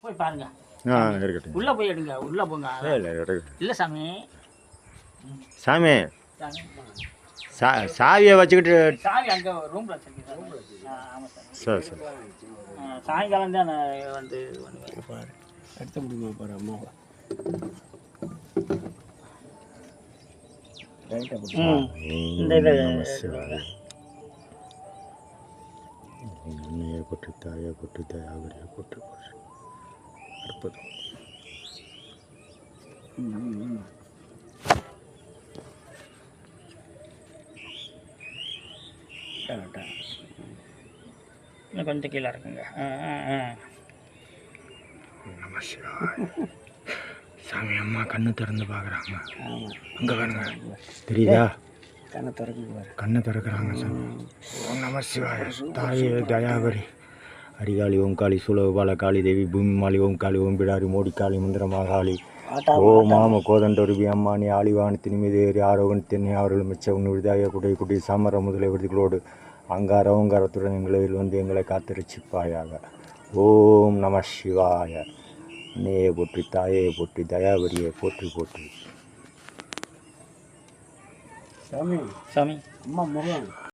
போய் பாருங்க. இருக்கட்டும். உள்ள போய் எடுங்க. உள்ள போங்க. இல்லை சாமி. சாமி சாவியை வச்சுக்கிட்டு சாவி அங்கே ரூமில் வச்சுருக்கீங்க. ஆமாம் சார். சரி சாயங்காலம் தான் நான் வந்து பாரு எடுத்து முடியுமா பாரு அம்மாவை இந்த இதை அன்னையை போட்டு தாயை போட்டு தயாவரியை போட்டு அற்புதம். இன்னும் கொஞ்சம் கீழே இருக்குங்க. சாமி அம்மா கண்ணு திறந்து பார்க்குறாங்க. ஆமாம் அங்கே பாருங்க தெரியுதா? கண்ணை திறக்குவார் கண்ணை திறக்கிறாங்க சாமி. ஓம் நம சிவாய. தாயே தயாவரி அரிகாளி ஓங்காளி சுலவு பாலகாளி தேவி பூமி மாளி ஓங்காளி ஓம்பிடாரி மோடிக்காளி மந்திரமாகாளி ஓ மாம கோதண்டொருபி அம்மானி ஆளிவானத்தின் மீது ஏறி ஆரோகணத்தின் அவர்கள் மிச்ச உன் விடுதாய குடை குடி சாமர முதலை விருதுகளோடு அங்கார ஓங்காரத்துடன் எங்களை வந்து எங்களை காத்திருச்சிப்பாயாக. ஓம் நம சிவாய. அன்னையே போற்றி தாயே போற்றி தயாவரியை போற்றி போற்றி. சாமி சாமி அம்மா முகம்